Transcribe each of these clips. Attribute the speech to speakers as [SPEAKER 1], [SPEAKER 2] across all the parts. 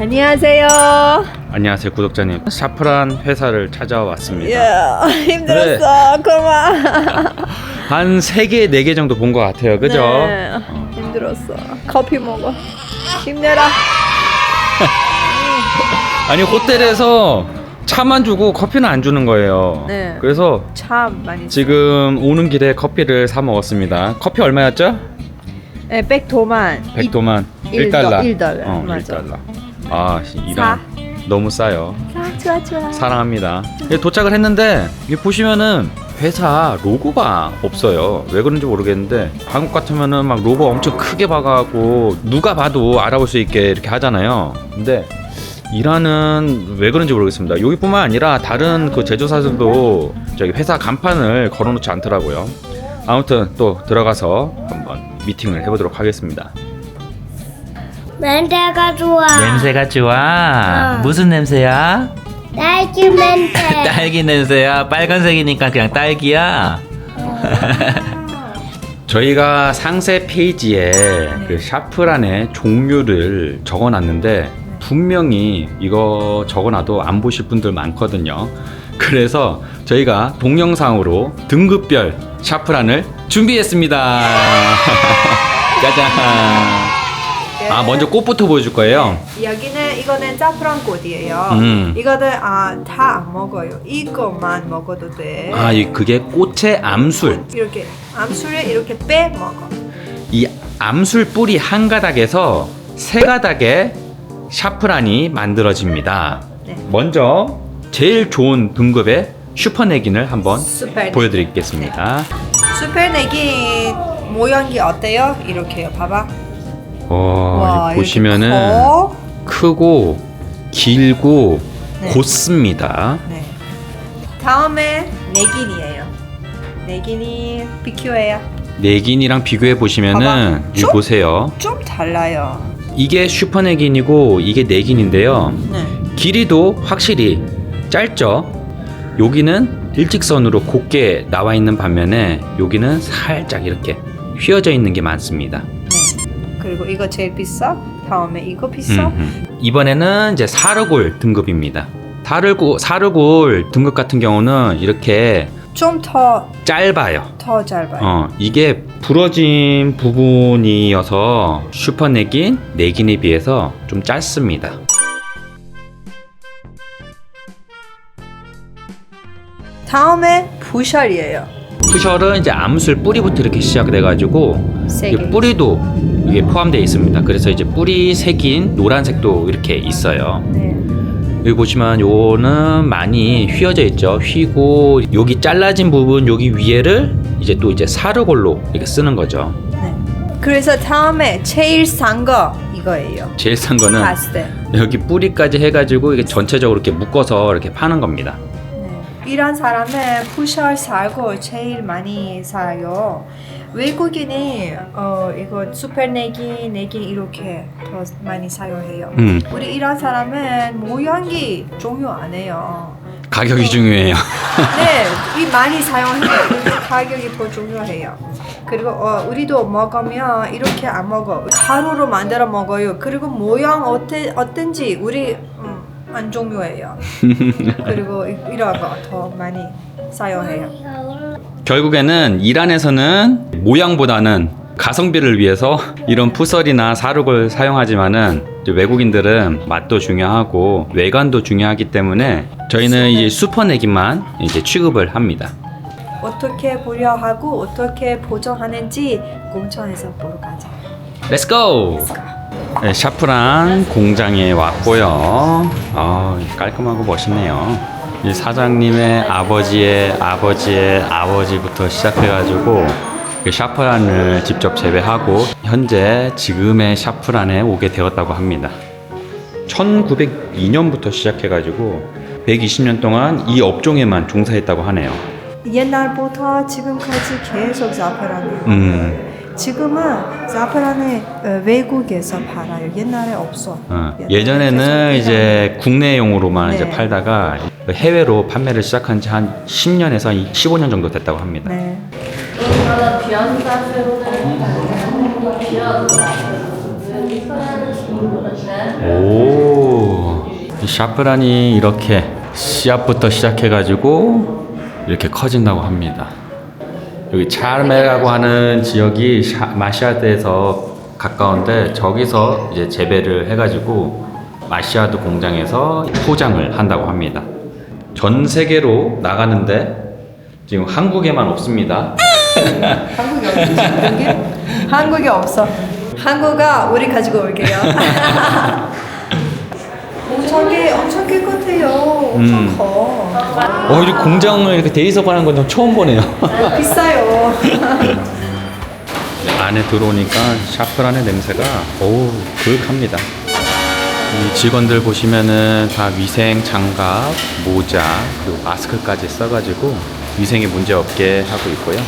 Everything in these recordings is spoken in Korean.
[SPEAKER 1] 안녕하세요.
[SPEAKER 2] 안녕하세요 구독자님. 샤프란 회사를 찾아왔습니다.
[SPEAKER 1] 야, 힘들었어. 고마워.
[SPEAKER 2] 한 3개, 4개 정도 본 것 같아요. 그죠?
[SPEAKER 1] 네, 힘들었어. 커피 먹어. 힘내라.
[SPEAKER 2] 아니 호텔에서 차만 주고 커피는 안 주는 거예요.
[SPEAKER 1] 네.
[SPEAKER 2] 그래서
[SPEAKER 1] 참 많이.
[SPEAKER 2] 지금 오는 길에 커피를 사 먹었습니다. 커피 얼마였죠?
[SPEAKER 1] 네, 100도만.
[SPEAKER 2] 100도만
[SPEAKER 1] 1달러.
[SPEAKER 2] 1달러.
[SPEAKER 1] 맞아.
[SPEAKER 2] 1달러. 아, 이란 너무 싸요.
[SPEAKER 1] 좋아.
[SPEAKER 2] 사랑합니다. 도착을 했는데 여기 보시면은 회사 로고가 없어요. 왜 그런지 모르겠는데 한국 같으면은 막 로고 엄청 크게 박아갖고 누가 봐도 알아볼 수 있게 이렇게 하잖아요. 근데 이란은 왜 그런지 모르겠습니다. 여기뿐만 아니라 다른 그 제조사들도 저기 회사 간판을 걸어놓지 않더라고요. 아무튼 또 들어가서 한번 미팅을 해보도록 하겠습니다.
[SPEAKER 3] 냄새가 좋아.
[SPEAKER 2] 냄새가 좋아. 무슨 냄새야?
[SPEAKER 3] 딸기 냄새.
[SPEAKER 2] 딸기 냄새야. 빨간색이니까 그냥 딸기야. 저희가 상세 페이지에 그 샤프란의 종류를 적어놨는데 분명히 이거 적어놔도 안 보실 분들 많거든요. 그래서 저희가 동영상으로 등급별 샤프란을 준비했습니다. 짜잔. 아, 먼저 꽃부터 보여줄 거예요.
[SPEAKER 1] 여기는 이거는 사프란 꽃이에요. 이거는 다 안 먹어요. 이것만 먹어도 돼.
[SPEAKER 2] 아, 그게 꽃의 암술.
[SPEAKER 1] 이렇게 암술을 이렇게 빼 먹어.
[SPEAKER 2] 이 암술 뿌리 한 가닥에서 3가닥의 샤프란이 만들어집니다.
[SPEAKER 1] 네.
[SPEAKER 2] 먼저 제일 좋은 등급의 슈퍼네긴을 한번
[SPEAKER 1] 슈퍼네긴.
[SPEAKER 2] 보여드리겠습니다.
[SPEAKER 1] 슈퍼네긴 모양이 어때요? 이렇게요. 봐봐.
[SPEAKER 2] 와, 보시면은
[SPEAKER 1] 커.
[SPEAKER 2] 크고 길고
[SPEAKER 1] 네.
[SPEAKER 2] 곧습니다.
[SPEAKER 1] 네. 다음에 네긴이에요. 네긴이 비큐예요.
[SPEAKER 2] 네긴이랑 비교해 보시면은
[SPEAKER 1] 봐봐.
[SPEAKER 2] 여기 보세요.
[SPEAKER 1] 좀 달라요.
[SPEAKER 2] 이게 슈퍼네긴이고 이게 네긴인데요.
[SPEAKER 1] 네.
[SPEAKER 2] 길이도 확실히 짧죠. 여기는 일직선으로 곱게 나와 있는 반면에 여기는 살짝 이렇게 휘어져 있는 게 많습니다.
[SPEAKER 1] 네. 그리고 이거 제일 비싸. 다음에 이거 비싸.
[SPEAKER 2] 이번에는 이제 사르골 등급입니다. 사르골 등급 같은 경우는 이렇게
[SPEAKER 1] 좀 더
[SPEAKER 2] 짧아요.
[SPEAKER 1] 짧아요.
[SPEAKER 2] 이게 부러진 부분이어서 슈퍼네긴, 네긴에 비해서 좀 짧습니다.
[SPEAKER 1] 다음에 부샬이에요.
[SPEAKER 2] 푸셜은 이제 암술 뿌리부터 이렇게 시작돼가지고
[SPEAKER 1] 세
[SPEAKER 2] 이게
[SPEAKER 1] 개.
[SPEAKER 2] 뿌리도 이게 포함되어 있습니다. 그래서 이제 뿌리 색인 노란색도 이렇게 있어요.
[SPEAKER 1] 네.
[SPEAKER 2] 여기 보시면 요는 많이 휘어져 있죠. 휘고 여기 잘라진 부분 여기 위에를 이제 사르골로 이렇게 쓰는 거죠.
[SPEAKER 1] 네. 그래서 다음에 제일 싼 거 이거예요.
[SPEAKER 2] 제일 싼 거는
[SPEAKER 1] 봤을 때.
[SPEAKER 2] 여기 뿌리까지 해가지고 이게 전체적으로 이렇게 묶어서 이렇게 파는 겁니다.
[SPEAKER 1] 네. 이란 사람은 부샬 사고 제일 많이 사요. 외국인이 이거 슈퍼네긴, 네긴 이렇게 더 많이 사용해요. 우리 이란 사람은 모양이 중요 안 해요.
[SPEAKER 2] 가격이 중요해요.
[SPEAKER 1] 네, 이 많이 사용해요. 그래서 가격이 더 중요해요. 그리고 우리도 먹으면 이렇게 안 먹어. 가루로 만들어 먹어요. 그리고 모양 어떤지 우리 안 중요해요. 그리고 이런 거 더 많이 사용해요.
[SPEAKER 2] 결국에는 이란에서는 모양보다는 가성비를 위해서 이런 푸설이나 사룩을 사용하지만은 이제 외국인들은 맛도 중요하고 외관도 중요하기 때문에 저희는 이제 슈퍼네긴만 이제 취급을 합니다.
[SPEAKER 1] 어떻게 보려하고 어떻게 보정하는지 공청에서 보러 가자.
[SPEAKER 2] Let's go! 네, 샤프란 공장에 왔고요. 깔끔하고 멋있네요. 이 사장님의 아버지의 아버지부터 시작해가지고 샤프란을 직접 재배하고 현재 지금의 샤프란에 오게 되었다고 합니다. 1902년부터 시작해가지고 120년 동안 이 업종에만 종사했다고 하네요.
[SPEAKER 1] 옛날부터 지금까지 계속 자파란을 지금은 자파란을 외국에서 팔아요. 옛날에 없어.
[SPEAKER 2] 예전에는 이제 국내용으로만
[SPEAKER 1] 네.
[SPEAKER 2] 이제 팔다가 해외로 판매를 시작한 지 한 10년에서 15년 정도 됐다고 합니다.
[SPEAKER 1] 네.
[SPEAKER 2] 오. 샤프란이 이렇게 씨앗부터 시작해가지고 이렇게 커진다고 합니다. 여기 차르메라고 하는 지역이 마시아드에서 가까운데 저기서 이제 재배를 해가지고 마시아드 공장에서 포장을 한다고 합니다. 전 세계로 나가는데 지금 한국에만 없습니다.
[SPEAKER 1] 한국이 없지 여기? 한국이 없어. 한국아 우리 가지고 올게요. 저기 엄청 클 것 같아요. 엄청 커.
[SPEAKER 2] 이 공장을 이렇게 대리석 하는 건 좀 처음 보네요.
[SPEAKER 1] 비싸요.
[SPEAKER 2] 안에 들어오니까 샤프란의 냄새가 그윽합니다. 이 직원들 보시면은 다 위생 장갑, 모자, 그리고 마스크까지 써가지고 위생에 문제 없게 하고 있고요.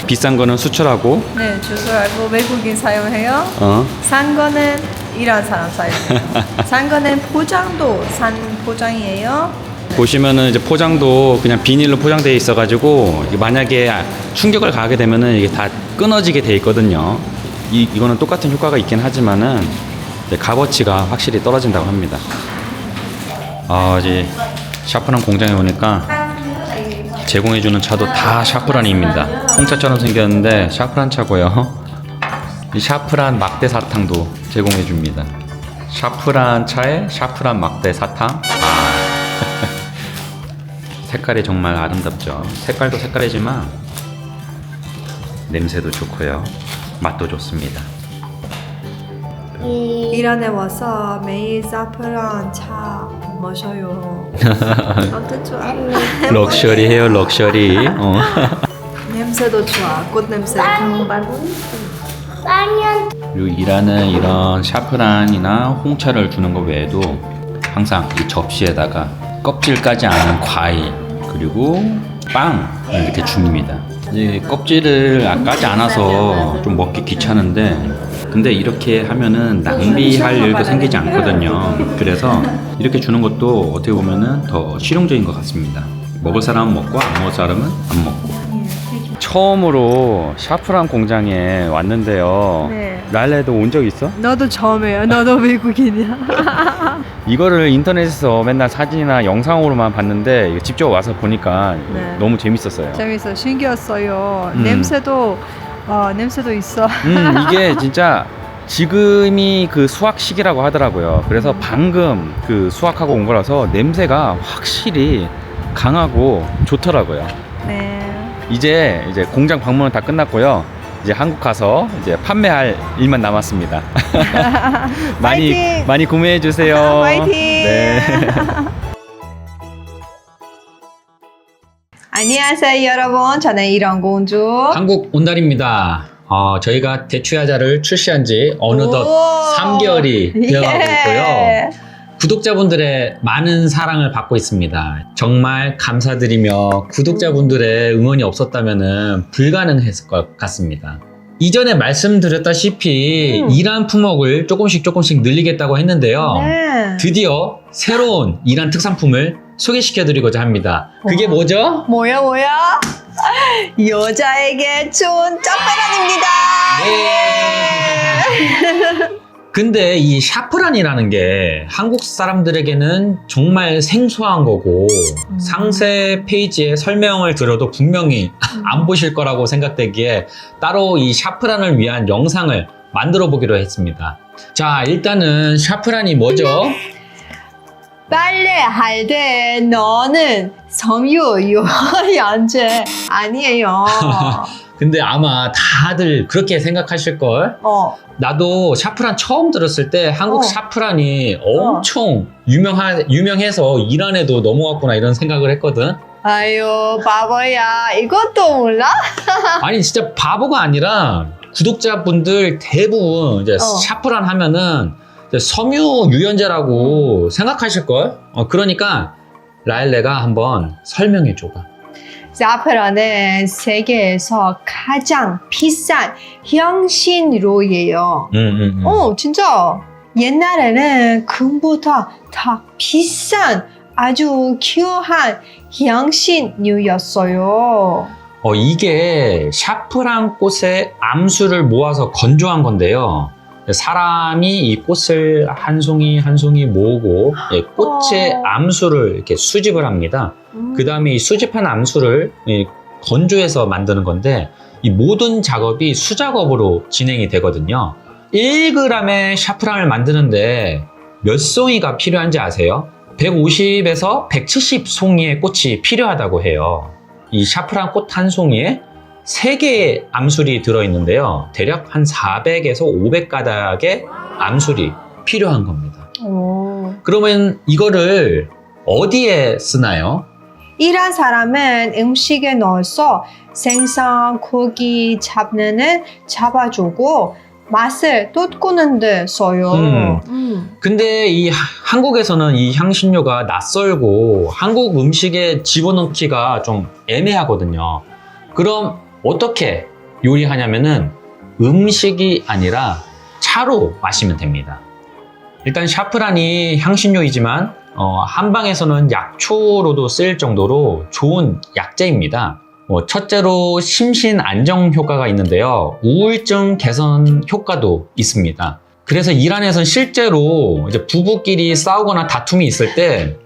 [SPEAKER 2] 비싼 거는 수출하고,
[SPEAKER 1] 네, 주소하고 외국인 사용해요. 산 거는 이란 사람 사용해요. 산 거는 포장도 산 포장이에요.
[SPEAKER 2] 보시면은 이제 포장도 그냥 비닐로 포장되어 있어가지고 만약에 충격을 가하게 되면은 이게 다 끊어지게 돼 있거든요. 이거는 똑같은 효과가 있긴 하지만은 이제 값어치가 확실히 떨어진다고 합니다. 이제 샤프란 공장에 오니까 제공해주는 차도 다 샤프란입니다. 홍차처럼 생겼는데 샤프란 차고요. 이 샤프란 막대 사탕도 제공해줍니다. 샤프란 차에 샤프란 막대 사탕. 색깔이 정말 아름답죠. 색깔도 색깔이지만 냄새도 좋고요. 맛도 좋습니다.
[SPEAKER 1] 이란에 와서 매일 사프란 차 마셔요. 어때 좋아?
[SPEAKER 2] 럭셔리해요, 럭셔리.
[SPEAKER 1] 냄새도 좋아. 꽃 냄새.
[SPEAKER 2] 그리고 이란은 이런 샤프란이나 홍차를 주는 것 외에도 항상 이 접시에다가 껍질 까지 않은 과일 그리고 빵을 이렇게 줍니다. 이제 껍질을 까지 않아서 좀 먹기 귀찮은데 근데 이렇게 하면은 낭비할 일도 생기지 않거든요. 그래서 이렇게 주는 것도 어떻게 보면은 더 실용적인 것 같습니다. 먹을 사람은 먹고 안 먹을 사람은 안 먹고. 처음으로 샤프란 공장에 왔는데요.
[SPEAKER 1] 네.
[SPEAKER 2] 랄레도 온 적 있어?
[SPEAKER 1] 너도 처음이야. 너도 외국인이야.
[SPEAKER 2] 이거를 인터넷에서 맨날 사진이나 영상으로만 봤는데 이거 직접 와서 보니까
[SPEAKER 1] 네.
[SPEAKER 2] 너무 재밌었어요.
[SPEAKER 1] 재밌어. 신기했어요. 냄새도 있어.
[SPEAKER 2] 이게 진짜 지금이 그 수확 시기라고 하더라고요. 그래서 방금 그 수확하고 온 거라서 냄새가 확실히 강하고 좋더라고요.
[SPEAKER 1] 네.
[SPEAKER 2] 이제 공장 방문은 다 끝났고요. 이제 한국 가서 이제 판매할 일만 남았습니다.
[SPEAKER 1] 파이팅!
[SPEAKER 2] 많이 구매해 주세요.
[SPEAKER 1] 파이팅!
[SPEAKER 2] 네.
[SPEAKER 1] 안녕하세요, 여러분. 저는 이런공주.
[SPEAKER 2] 한국 온달입니다. 저희가 대추야자를 출시한 지 어느덧
[SPEAKER 1] 오!
[SPEAKER 2] 3개월이 되어가고
[SPEAKER 1] 예.
[SPEAKER 2] 있고요. 구독자분들의 많은 사랑을 받고 있습니다. 정말 감사드리며 구독자분들의 응원이 없었다면 불가능했을 것 같습니다. 이전에 말씀드렸다시피 이란 품목을 조금씩
[SPEAKER 1] 네.
[SPEAKER 2] 늘리겠다고 했는데요. 드디어 새로운 이란 특산품을 소개시켜드리고자 합니다. 그게 뭐죠?
[SPEAKER 1] 뭐야? 여자에게 좋은 짝배란입니다.
[SPEAKER 2] 네. 근데 이 샤프란이라는 게 한국 사람들에게는 정말 생소한 거고 상세 페이지에 설명을 들어도 분명히 안 보실 거라고 생각되기에 따로 이 샤프란을 위한 영상을 만들어 보기로 했습니다. 자, 일단은 샤프란이 뭐죠?
[SPEAKER 1] 빨래할 때 너는 섬유 연제 아니에요.
[SPEAKER 2] 근데 아마 다들 그렇게 생각하실걸? 나도 샤프란 처음 들었을 때 한국 샤프란이 엄청 유명해서 이란에도 넘어갔구나 이런 생각을 했거든.
[SPEAKER 1] 아유 바보야, 이것도 몰라?
[SPEAKER 2] 아니 진짜 바보가 아니라 구독자분들 대부분 이제 샤프란 하면은 이제 섬유 유연제라고 생각하실걸? 그러니까 라일레가 한번 설명해 줘봐.
[SPEAKER 1] 사프란은 세계에서 가장 비싼 향신료예요. 진짜 옛날에는 금보다 더 비싼 아주 귀한 향신료였어요.
[SPEAKER 2] 이게 샤프란 꽃의 암수를 모아서 건조한 건데요. 사람이 이 꽃을 한 송이 한 송이 모으고 꽃의 암수를 이렇게 수집을 합니다. 그 다음에 이 수집한 암수를 건조해서 만드는 건데 이 모든 작업이 수작업으로 진행이 되거든요. 1g의 샤프란을 만드는데 몇 송이가 필요한지 아세요? 150에서 170송이의 꽃이 필요하다고 해요. 이 샤프란 꽃 한 송이에 3개의 암술이 들어있는데요. 대략 한 400에서 500가닥의 암술이 필요한 겁니다.
[SPEAKER 1] 오.
[SPEAKER 2] 그러면 이거를 어디에 쓰나요?
[SPEAKER 1] 이란 사람은 음식에 넣어서 생선, 고기 잡는 애 잡아주고 맛을 돋구는 데 써요.
[SPEAKER 2] 근데 이 한국에서는 이 향신료가 낯설고 한국 음식에 집어넣기가 좀 애매하거든요. 그럼 어떻게 요리하냐면은 음식이 아니라 차로 마시면 됩니다. 일단 샤프란이 향신료이지만 한방에서는 약초로도 쓰일 정도로 좋은 약재입니다. 첫째로 심신 안정 효과가 있는데요. 우울증 개선 효과도 있습니다. 그래서 이란에서는 실제로 이제 부부끼리 싸우거나 다툼이 있을 때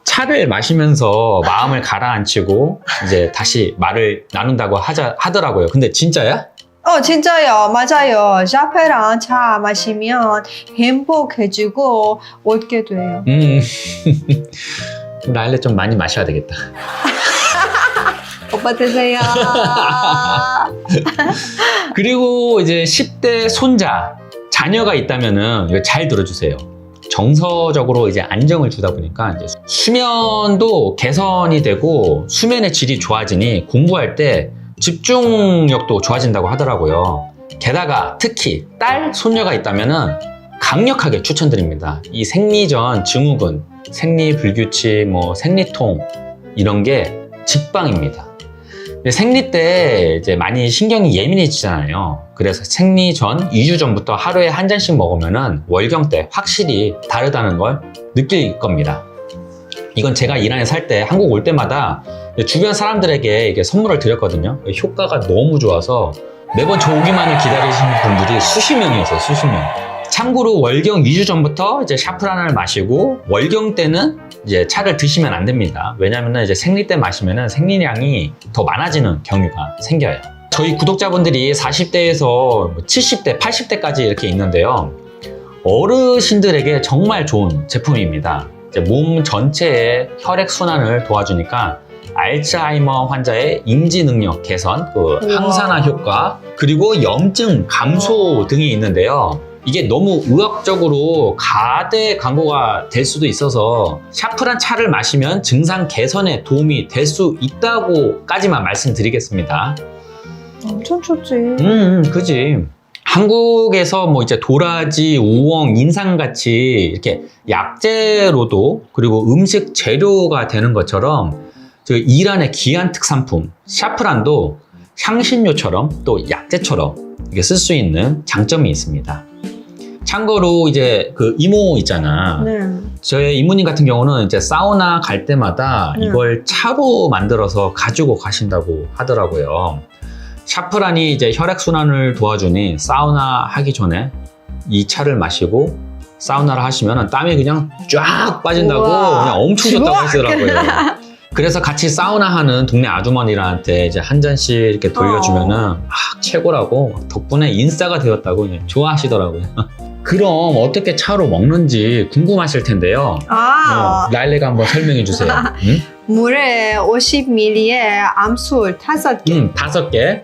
[SPEAKER 2] 차를 마시면서 마음을 가라앉히고 이제 다시 말을 나눈다고 하더라고요. 근데 진짜야?
[SPEAKER 1] 진짜요. 맞아요. 샤페랑 차 마시면 행복해지고 웃게 돼요.
[SPEAKER 2] 라일레 좀 많이 마셔야 되겠다.
[SPEAKER 1] 오빠 드세요.
[SPEAKER 2] 그리고 이제 10대 손자, 자녀가 있다면은 이거 잘 들어주세요. 정서적으로 이제 안정을 주다 보니까 이제 수면도 개선이 되고 수면의 질이 좋아지니 공부할 때 집중력도 좋아진다고 하더라고요. 게다가 특히 딸, 손녀가 있다면은 강력하게 추천드립니다. 이 생리전 증후군, 생리불규칙, 생리통 이런 게 직방입니다. 생리 때 이제 많이 신경이 예민해지잖아요. 그래서 생리 전 2주 전부터 하루에 한 잔씩 먹으면은 월경 때 확실히 다르다는 걸 느낄 겁니다. 이건 제가 이란에 살 때 한국 올 때마다 주변 사람들에게 이게 선물을 드렸거든요. 효과가 너무 좋아서 매번 저 오기만을 기다리시는 분들이 수십 명이었어요. 수십 명. 참고로 월경 2주 전부터 이제 샤프란을 마시고 월경 때는 이제 차를 드시면 안 됩니다. 왜냐하면 이제 생리 때 마시면 생리량이 더 많아지는 경우가 생겨요. 저희 구독자분들이 40대에서 70대, 80대까지 이렇게 있는데요. 어르신들에게 정말 좋은 제품입니다. 이제 몸 전체의 혈액순환을 도와주니까 알츠하이머 환자의 인지 능력 개선, 항산화 효과, 그리고 염증 감소 등이 있는데요. 이게 너무 의학적으로 가대 광고가 될 수도 있어서 샤프란 차를 마시면 증상 개선에 도움이 될 수 있다고까지만 말씀드리겠습니다.
[SPEAKER 1] 엄청 좋지.
[SPEAKER 2] 그지. 한국에서 이제 도라지, 우엉, 인삼같이 이렇게 약재로도 그리고 음식 재료가 되는 것처럼 이란의 귀한 특산품 샤프란도 향신료처럼 또 약재처럼 쓸 수 있는 장점이 있습니다. 참고로 이제 이모 있잖아.
[SPEAKER 1] 네.
[SPEAKER 2] 저희 이모님 같은 경우는 이제 사우나 갈 때마다 이걸 차로 만들어서 가지고 가신다고 하더라고요. 샤프란이 이제 혈액순환을 도와주니 사우나 하기 전에 이 차를 마시고 사우나를 하시면 땀이 그냥 쫙 빠진다고 그냥 엄청 좋다고 하시더라고요. 그래서 같이 사우나 하는 동네 아주머니들한테 이제 한 잔씩 이렇게 돌려주면은 최고라고 덕분에 인싸가 되었다고 그냥 좋아하시더라고요. 그럼 어떻게 차로 먹는지 궁금하실 텐데요. 라일레가 한번 설명해 주세요. 응?
[SPEAKER 1] 물에 50ml에 암술 5개.
[SPEAKER 2] 5개.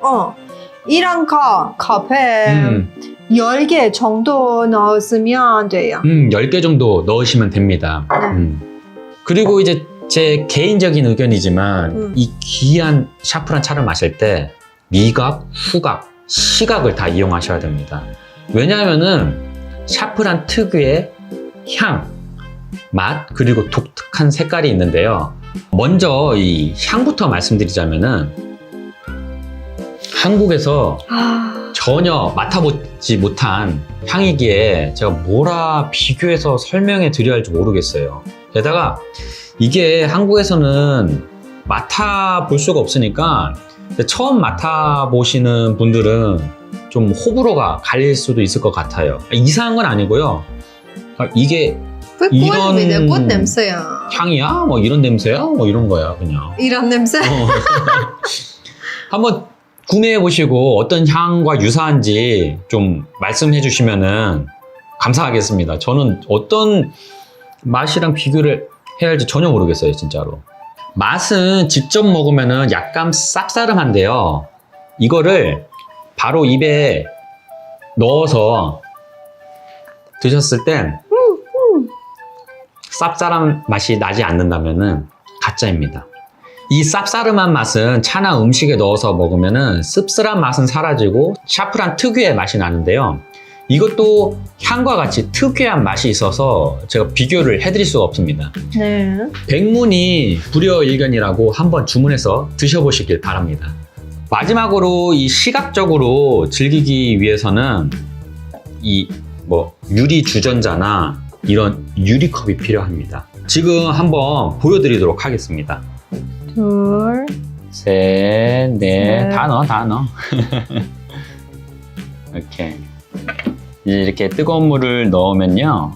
[SPEAKER 1] 이런 컵에 10개 정도 넣었으면 돼요.
[SPEAKER 2] 10개 정도 넣으시면 됩니다. 그리고 이제 제 개인적인 의견이지만 이 귀한 샤프란 차를 마실 때 미각, 후각, 시각을 다 이용하셔야 됩니다. 왜냐하면은 샤프란 특유의 향, 맛, 그리고 독특한 색깔이 있는데요. 먼저 이 향부터 말씀드리자면은 한국에서 전혀 맡아보지 못한 향이기에 제가 뭐라 비교해서 설명해 드려야 할지 모르겠어요. 게다가 이게 한국에서는 맡아볼 수가 없으니까 처음 맡아보시는 분들은 좀 호불호가 갈릴 수도 있을 것 같아요. 이상한 건 아니고요. 이게 이런
[SPEAKER 1] 꽃 냄새야.
[SPEAKER 2] 향이야? 뭐 이런 냄새야? 뭐 이런 거야 그냥.
[SPEAKER 1] 이런 냄새?
[SPEAKER 2] 한번 구매해 보시고 어떤 향과 유사한지 좀 말씀해 주시면은 감사하겠습니다. 저는 어떤 맛이랑 비교를 해야 할지 전혀 모르겠어요, 진짜로. 맛은 직접 먹으면은 약간 쌉싸름한데요. 이거를 바로 입에 넣어서 드셨을 땐 쌉싸름 맛이 나지 않는다면은 가짜입니다. 이 쌉싸름한 맛은 차나 음식에 넣어서 먹으면은 씁쓸한 맛은 사라지고 샤프란 특유의 맛이 나는데요. 이것도 향과 같이 특유한 맛이 있어서 제가 비교를 해드릴 수가 없습니다.
[SPEAKER 1] 네.
[SPEAKER 2] 백문이 불여일견이라고 한번 주문해서 드셔보시길 바랍니다. 마지막으로 이 시각적으로 즐기기 위해서는 이 유리 주전자나 이런 유리컵이 필요합니다. 지금 한번 보여드리도록 하겠습니다.
[SPEAKER 1] 둘,
[SPEAKER 2] 셋, 넷,
[SPEAKER 1] 넷.
[SPEAKER 2] 다 넣어. 이렇게. 이제 이렇게 뜨거운 물을 넣으면요.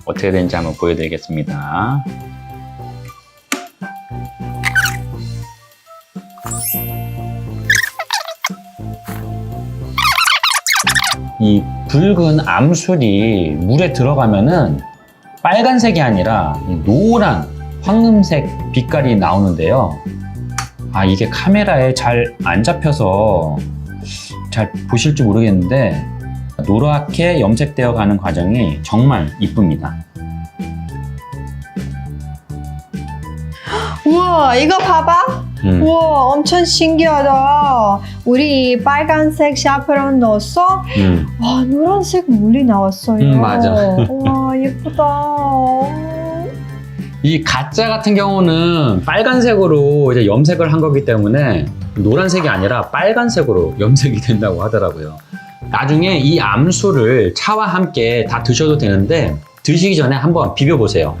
[SPEAKER 2] 어떻게 되는지 한번 보여드리겠습니다. 이 붉은 암술이 물에 들어가면은 빨간색이 아니라 노란 황금색 빛깔이 나오는데요. 이게 카메라에 잘 안 잡혀서 잘 보실지 모르겠는데 노랗게 염색되어 가는 과정이 정말 이쁩니다.
[SPEAKER 1] 우와, 이거 봐봐. 우와, 엄청 신기하다. 우리 빨간색 샤프란 넣었어? 와, 노란색 물이 나왔어요.
[SPEAKER 2] 맞아.
[SPEAKER 1] 우와, 예쁘다.
[SPEAKER 2] 이 가짜 같은 경우는 빨간색으로 이제 염색을 한 거기 때문에 노란색이 아니라 빨간색으로 염색이 된다고 하더라고요. 나중에 이 암술을 차와 함께 다 드셔도 되는데 드시기 전에 한번 비벼보세요.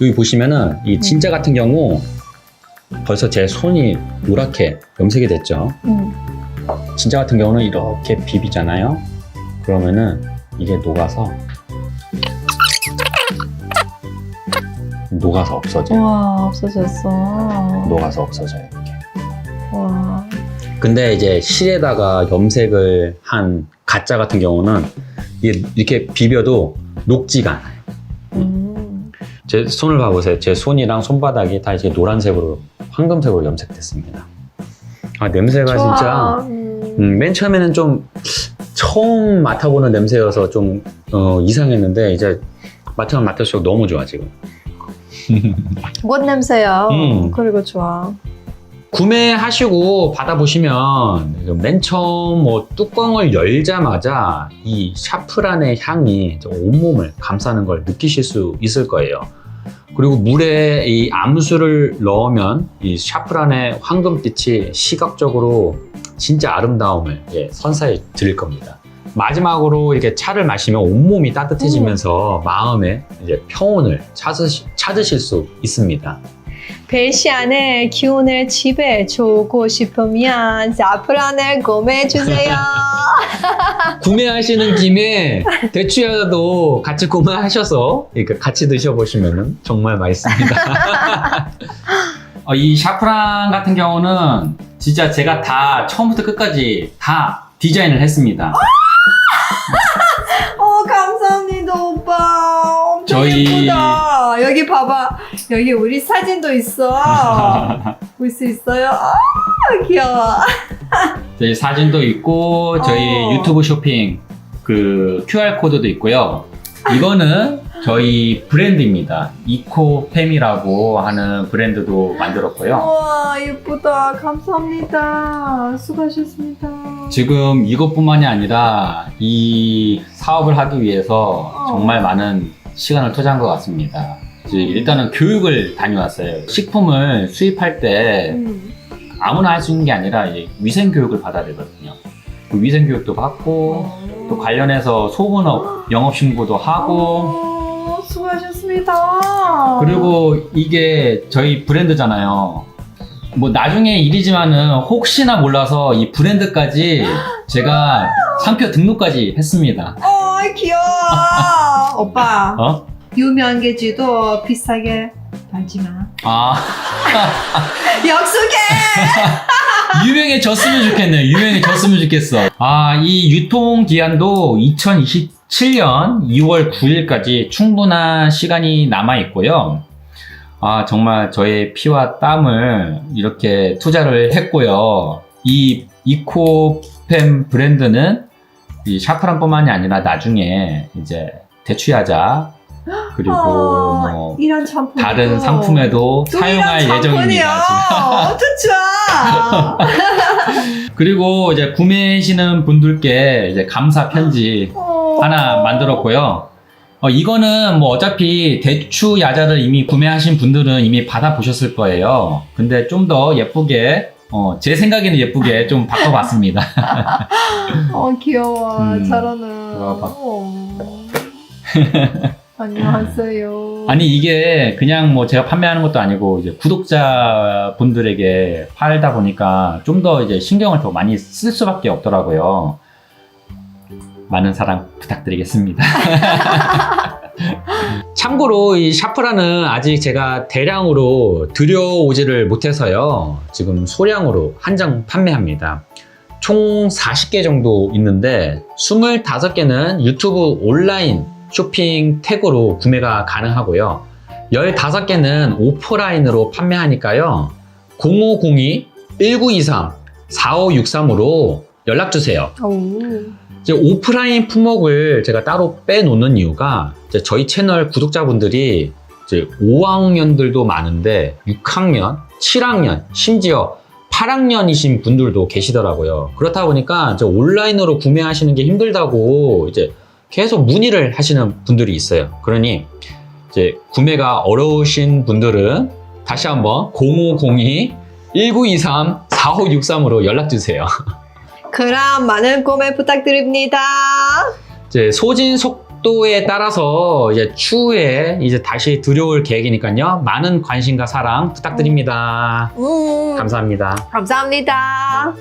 [SPEAKER 2] 여기 보시면은 이 진짜 같은 경우 벌써 제 손이 노랗게 염색이 됐죠. 진짜 같은 경우는 이렇게 비비잖아요. 그러면은 이게 녹아서 없어져요.
[SPEAKER 1] 와, 없어졌어.
[SPEAKER 2] 녹아서 없어져요, 이렇게.
[SPEAKER 1] 와.
[SPEAKER 2] 근데 이제 실에다가 염색을 한 가짜 같은 경우는 이렇게 비벼도 녹지가 않아요. 제 손을 봐보세요. 제 손이랑 손바닥이 다 이제 노란색으로, 황금색으로 염색됐습니다. 냄새가
[SPEAKER 1] 좋아.
[SPEAKER 2] 진짜 맨 처음에는 좀 처음 맡아보는 냄새여서 좀 이상했는데 이제 맡으면 맡을수록 너무 좋아 지금.
[SPEAKER 1] 꽃 냄새야. 그리고 좋아.
[SPEAKER 2] 구매하시고 받아보시면 맨 처음 뚜껑을 열자마자 이 샤프란의 향이 온몸을 감싸는 걸 느끼실 수 있을 거예요. 그리고 물에 이 암술을 넣으면 이 샤프란의 황금빛이 시각적으로 진짜 아름다움을 선사해 드릴 겁니다. 마지막으로 이렇게 차를 마시면 온몸이 따뜻해지면서 마음에 이제 평온을 찾으실 수 있습니다.
[SPEAKER 1] 벨시 안에 기운을 집에 주고 싶으면 샤프란을 구매해주세요.
[SPEAKER 2] 구매하시는 김에 대추야도 같이 구매하셔서 같이 드셔보시면 정말 맛있습니다. 이 샤프란 같은 경우는 진짜 제가 다 처음부터 끝까지 다 디자인을 했습니다.
[SPEAKER 1] 감사합니다, 오빠. 엄청
[SPEAKER 2] 저희-
[SPEAKER 1] 예쁘다. 여기 봐봐. 여기 우리 사진도 있어. 볼 수 있어요? 귀여워.
[SPEAKER 2] 저희 사진도 있고 저희 유튜브 쇼핑 그 QR코드도 있고요. 이거는 저희 브랜드입니다. 이코팸이라고 하는 브랜드도 만들었고요.
[SPEAKER 1] 우와, 예쁘다. 감사합니다. 수고하셨습니다.
[SPEAKER 2] 지금 이것뿐만이 아니라 이 사업을 하기 위해서 정말 많은 시간을 투자한 것 같습니다. 일단은 교육을 다녀왔어요. 식품을 수입할 때 아무나 할 수 있는 게 아니라 위생 교육을 받아야 되거든요. 그 위생 교육도 받고 또 관련해서 소분업 영업 신고도 하고
[SPEAKER 1] 수고하셨습니다.
[SPEAKER 2] 그리고 이게 저희 브랜드잖아요. 나중에 일이지만은 혹시나 몰라서 이 브랜드까지 제가 상표 등록까지 했습니다.
[SPEAKER 1] 귀여워. 오빠.
[SPEAKER 2] 어?
[SPEAKER 1] 유명한 게지도 비싸게 팔지 마.
[SPEAKER 2] 아
[SPEAKER 1] 약속해.
[SPEAKER 2] 유명해졌으면 좋겠네. 유명해졌으면 좋겠어. 아, 이 유통 기한도 2027년 2월 9일까지 충분한 시간이 남아 있고요. 아, 정말 저의 피와 땀을 이렇게 투자를 했고요. 이 이코팸 브랜드는 이 샤프란뿐만이 아니라 나중에 이제 대추야자 그리고 뭐
[SPEAKER 1] 이런 샴푸
[SPEAKER 2] 다른 상품에도 사용할 예정입니다.
[SPEAKER 1] 좋아.
[SPEAKER 2] 그리고 이제 구매하시는 분들께 이제 감사 편지 하나 만들었고요. 이거는 뭐 어차피 대추 야자를 이미 구매하신 분들은 이미 받아보셨을 거예요. 근데 좀 더 예쁘게, 제 생각에는 예쁘게 좀 바꿔봤습니다.
[SPEAKER 1] 귀여워. 잘하는.
[SPEAKER 2] 봐봐.
[SPEAKER 1] 안녕하세요.
[SPEAKER 2] 아니, 이게 그냥 뭐 제가 판매하는 것도 아니고 이제 구독자 분들에게 팔다 보니까 좀 더 이제 신경을 더 많이 쓸 수밖에 없더라고요. 많은 사랑 부탁드리겠습니다. 참고로 이 샤프란은 아직 제가 대량으로 들여오지를 못해서요. 지금 소량으로 한정 판매합니다. 총 40개 정도 있는데 25개는 유튜브 온라인 쇼핑 태그로 구매가 가능하고요. 15개는 오프라인으로 판매하니까요. 0502-1923-4563으로 연락주세요. 이제 오프라인 품목을 제가 따로 빼놓는 이유가 이제 저희 채널 구독자분들이 이제 5학년들도 많은데 6학년, 7학년, 심지어 8학년이신 분들도 계시더라고요. 그렇다 보니까 이제 온라인으로 구매하시는 게 힘들다고 이제 계속 문의를 하시는 분들이 있어요. 그러니 이제 구매가 어려우신 분들은 다시 한번 0502-1923-4563으로 연락 주세요.
[SPEAKER 1] 그럼 많은 구매 부탁드립니다.
[SPEAKER 2] 이제 소진 속도에 따라서 이제 추후에 이제 다시 들여올 계획이니까요. 많은 관심과 사랑 부탁드립니다. 감사합니다.
[SPEAKER 1] 감사합니다.